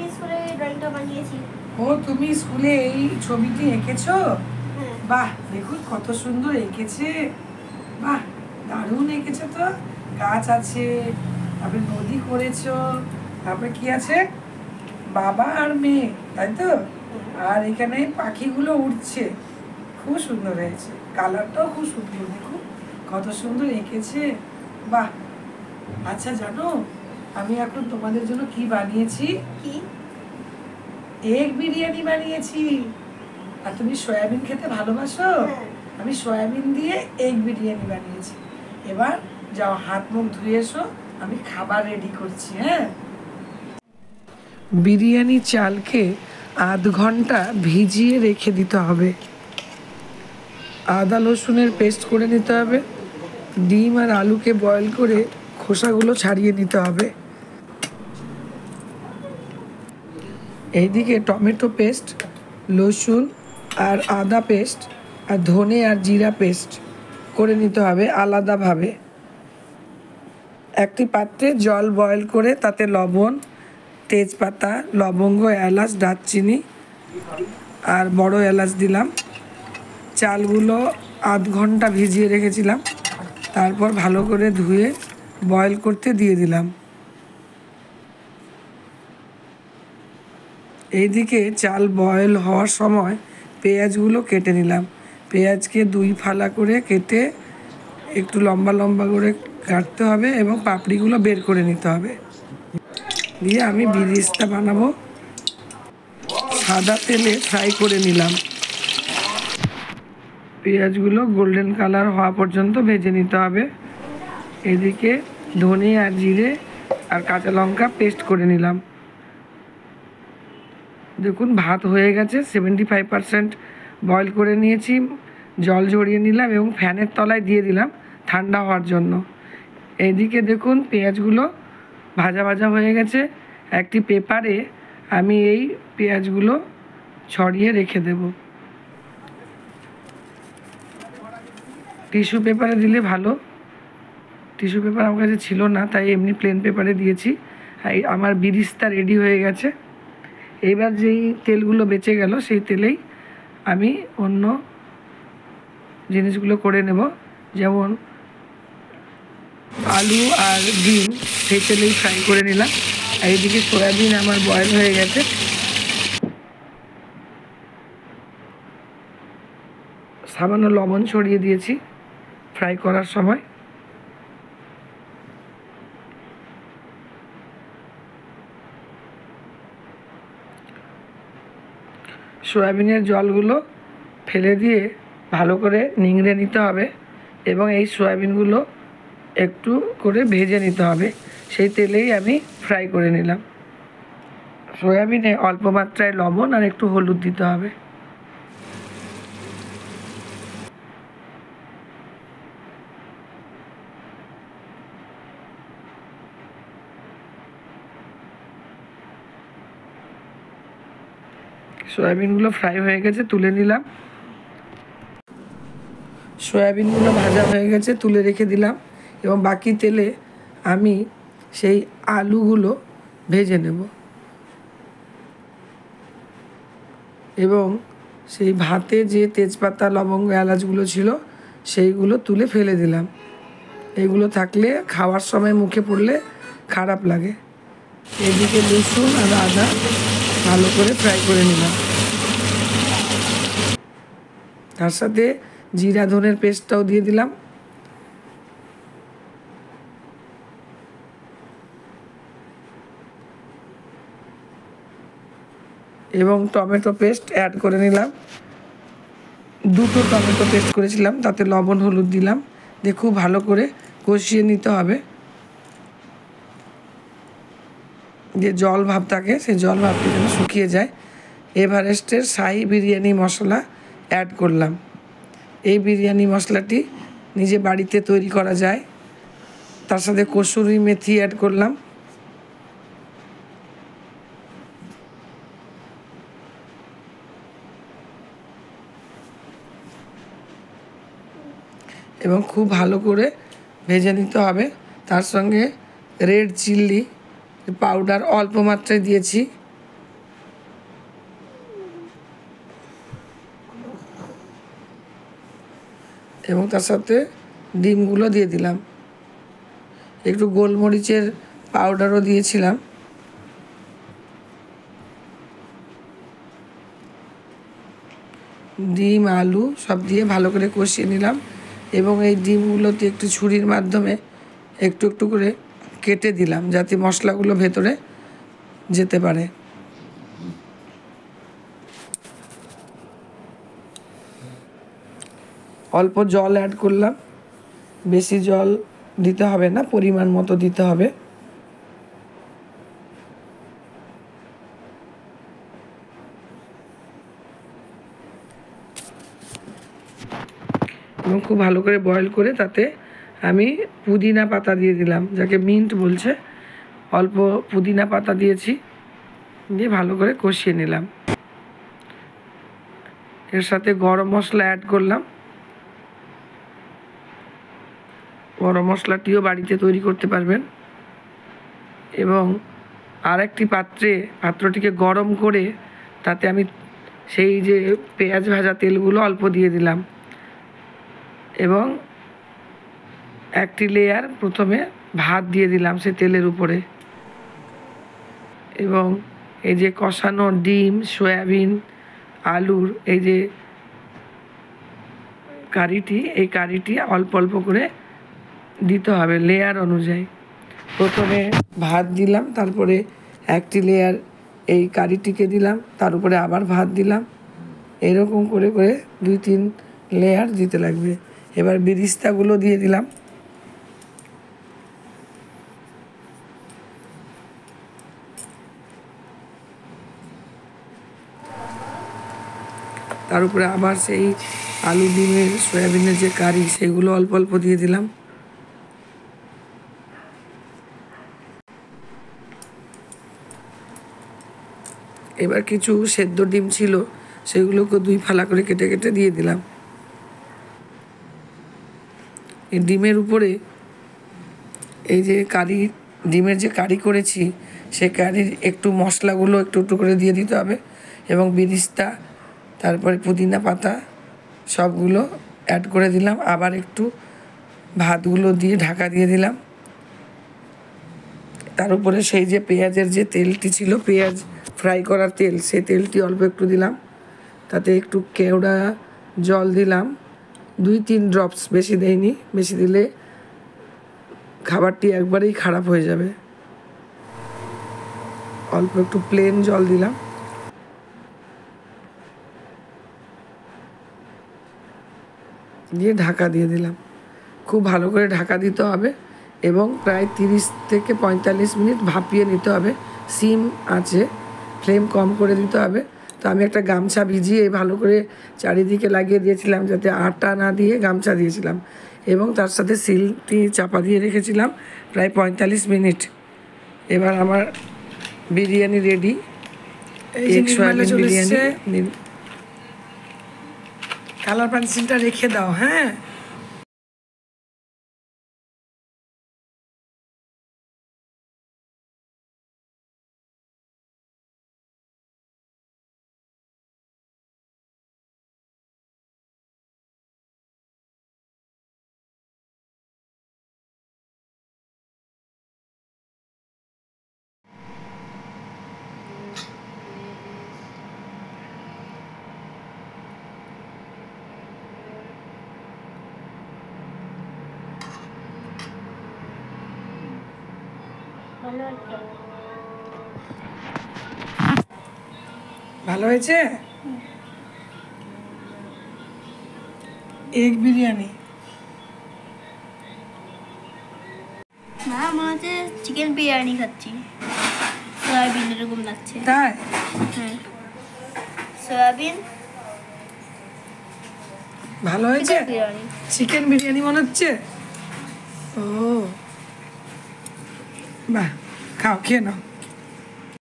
আমি স্কুলে ড্রয়িংটা বানিয়েছি। ও তুমি স্কুলে এই ছবিটি এঁকেছো? বাহ, দেখুন কত সুন্দর এঁকেছে। বাহ, দারুণ এঁকেছে তো। গাছ আছে, তারপরে নদী করেছো, তারপরে কি আছে, বাবা আর মেয়ে, তাই তো? আর এখানে পাখিগুলো উঠছে, খুব সুন্দর হয়েছে। কালারটাও খুব সুন্দর, দেখুন কত সুন্দর এঁকেছে। বাহ। আচ্ছা জানো, আমি এখন তোমাদের জন্য কি বানিয়েছি? কি? এগ বিরিয়ানি বানিয়েছি। আর তুমি সয়াবিন খেতে ভালোবাসো? আমি সয়াবিন দিয়ে এগ বিরিয়ানি বানিয়েছি। এবার যাও হাত মুখ ধুয়ে এসো, আমি খাবার রেডি করছি। হ্যাঁ, বিরিয়ানি চালকে আধ ঘন্টা ভিজিয়ে রেখে দিতে হবে। আদা রসুনের পেস্ট করে নিতে হবে। ডিম আর আলুকে বয়েল করে খোসাগুলো ছাড়িয়ে নিতে হবে। এইদিকে টমেটো পেস্ট, রসুন আর আদা পেস্ট আর ধনে আর জিরা পেস্ট করে নিতে হবে আলাদাভাবে। একটি পাত্রে জল বয়েল করে তাতে লবণ, তেজপাতা, লবঙ্গ, এলাচ, দারচিনি আর বড় এলাচ দিলাম। চালগুলো আধ ঘন্টা ভিজিয়ে রেখেছিলাম, তারপর ভালো করে ধুয়ে বয়েল করতে দিয়ে দিলাম। এইদিকে চাল বয়েল হওয়ার সময় পেঁয়াজগুলো কেটে নিলাম। পেঁয়াজকে 2 ফালা করে কেটে একটু লম্বা লম্বা করে কাটতে হবে এবং পাপড়িগুলো বের করে নিতে হবে। দিয়ে আমি বিরিস্তা বানাবো। সাদা তেলে ফ্রাই করে নিলাম। পেঁয়াজগুলো গোল্ডেন কালার হওয়া পর্যন্ত ভেজে নিতে হবে। এদিকে ধনে আর জিরে আর কাঁচা লঙ্কা পেস্ট করে নিলাম। দেখুন ভাত হয়ে গেছে, 75% বয়েল করে নিয়েছি। জল ঝরিয়ে নিলাম এবং ফ্যানের তলায় দিয়ে দিলাম ঠান্ডা হওয়ার জন্য। এইদিকে দেখুন পেঁয়াজগুলো ভাজা ভাজা হয়ে গেছে। একটি পেপারে আমি এই পেঁয়াজগুলো ছড়িয়ে রেখে দেব। টিস্যু পেপারে দিলে ভালো, টিস্যু পেপার আমার কাছে ছিল না, তাই এমনি প্লেন পেপারে দিয়েছি। আমার বিরিস্তা রেডি হয়ে গেছে। এবার যেই তেলগুলো বেঁচে গেল সেই তেলেই আমি অন্য জিনিসগুলো করে নেব। যেমন আলু আর ডিম সেই তেলেই ফ্রাই করে নিলাম। আর এইদিকে সয়াবিন আমার বয়েল হয়ে গেছে। সামান্য লবণ ছড়িয়ে দিয়েছি ফ্রাই করার সময়। সয়াবিনের জলগুলো ফেলে দিয়ে ভালো করে নিংড়ে নিতে হবে এবং এই সয়াবিনগুলো একটু করে ভেজে নিতে হবে। সেই তেলেই আমি ফ্রাই করে নিলাম। সয়াবিনে অল্প মাত্রায় লবণ আর একটু হলুদ দিতে হবে। সয়াবিনগুলো ফ্রাই হয়ে গেছে, তুলে নিলাম। সয়াবিনগুলো ভাজা হয়ে গেছে, তুলে রেখে দিলাম এবং বাকি তেলে আমি সেই আলুগুলো ভেজে নেব এবং সেই ভাতে যে তেজপাতা, লবঙ্গ, এলাচগুলো ছিল সেইগুলো তুলে ফেলে দিলাম। এগুলো থাকলে খাওয়ার সময় মুখে পড়লে খারাপ লাগে। এদিকে রসুন আর আদা ভালো করে ফ্রাই করে নিলাম। তার সাথে জিরা ধনের পেস্টটাও দিয়ে দিলাম। এবং টমেটো পেস্ট অ্যাড করে নিলাম। 2টো টমেটো পেস্ট করেছিলাম, তাতে লবণ হলুদ দিলাম। দিয়ে খুব ভালো করে কষিয়ে নিতে হবে। যে জল ভাব থাকে সেই জল ভাবটি যেন শুকিয়ে যায়। এভারেস্টের শাহি বিরিয়ানি মশলা অ্যাড করলাম। এই বিরিয়ানি মশলাটি নিজে বাড়িতে তৈরি করা যায়। তার সাথে কসুরি মেথি অ্যাড করলাম। এবং খুব ভালো করে ভেজে নিতে হবে। তার সঙ্গে রেড চিলি পাউডার অল্প মাত্রায় দিয়েছি এবং তার সাথে ডিমগুলো দিয়ে দিলাম, একটু গোলমরিচের পাউডারও দিয়েছিলাম। ডিম আলু সব দিয়ে ভালো করে কষিয়ে নিলাম এবং এই ডিমগুলোতে একটু ছুরির মাধ্যমে একটু একটু করে কেটে দিলাম যাতে মশলাগুলো ভেতরে যেতে পারে। অল্প জল অ্যাড করলাম, বেশি জল দিতে হবে না, পরিমাণ মতো দিতে হবে। এবং খুব ভালো করে বয়েল করে তাতে আমি পুদিনা পাতা দিয়ে দিলাম, যাকে মিন্ট বলছে। অল্প পুদিনা পাতা দিয়েছি, দিয়ে ভালো করে কষিয়ে নিলাম। এর সাথে গরম মশলা অ্যাড করলাম। গরম মশলাটিও বাড়িতে তৈরি করতে পারবেন। এবং আরেকটি পাত্রটিকে গরম করে তাতে আমি সেই যে পেঁয়াজ ভাজা তেলগুলো অল্প দিয়ে দিলাম এবং একটি লেয়ার প্রথমে ভাত দিয়ে দিলাম সে তেলের উপরে। এবং এই যে কষানো ডিম, সয়াবিন, আলুর এই যে কারিটি, এই কারিটি অল্প অল্প করে দিতে হবে লেয়ার অনুযায়ী। প্রথমে ভাত দিলাম, তারপরে একটি লেয়ার এই কারিটিকে দিলাম, তার উপরে আবার ভাত দিলাম। এরকম করে করে 2-3 লেয়ার দিতে লাগবে। এবার বিরিস্তাগুলো দিয়ে দিলাম। তার উপরে আবার সেই আলু, ডিমের, সয়াবিনের যে কারি সেগুলো অল্প অল্প দিয়ে দিলাম। এবার কিছু সেদ্ধ ডিম ছিল, সেগুলোকে 2 ফালা করে কেটে কেটে দিয়ে দিলাম। এই ডিমের উপরে এই যে ডিমের যে কারি করেছি সে কারির একটু মশলাগুলো একটু একটু করে দিয়ে দিতে হবে এবং বিরিস্তা, তারপরে পুদিনা পাতা সবগুলো অ্যাড করে দিলাম। আবার একটু ভাতগুলো দিয়ে ঢাকা দিয়ে দিলাম। তার উপরে সেই যে পেঁয়াজের যে তেলটি ছিল, পেঁয়াজ ফ্রাই করার তেল, সেই তেলটি অল্প একটু দিলাম। তাতে একটু কেওড়া জল দিলাম, 2-3 ড্রপস, বেশি দেয়নি। বেশি দিলে খাবারটি একবারেই খারাপ হয়ে যাবে। অল্প একটু প্লেন জল দিলাম। দিয়ে ঢাকা দিয়ে দিলাম। খুব ভালো করে ঢাকা দিতে হবে এবং প্রায় 30 থেকে 45 মিনিট ভাপিয়ে নিতে হবে। সিম আছে, ফ্লেম কম করে দিতে হবে। তো আমি একটা গামছা ভিজিয়ে ভালো করে চারিদিকে লাগিয়ে দিয়েছিলাম, যাতে আটা না দিয়ে গামছা দিয়েছিলাম এবং তার সাথে সিলটি চাপা দিয়ে রেখেছিলাম প্রায় 45 মিনিট। এবার আমার বিরিয়ানি রেডি। এই সয়াবিন বিরিয়ানি। কালার পেন্সিলটা রেখে দাও, হ্যাঁ। ভালো হয়েছে। এগ বিরিয়ানি। না, মনে হচ্ছে চিকেন বিরিয়ানি খাচ্ছি। সয়াবিন এরকম লাগছে। তাই? হ্যাঁ, সয়াবিন ভালো হয়েছে। চিকেন বিরিয়ানি মনে হচ্ছে। ও বাহ, খাও, খেয়ে নাও।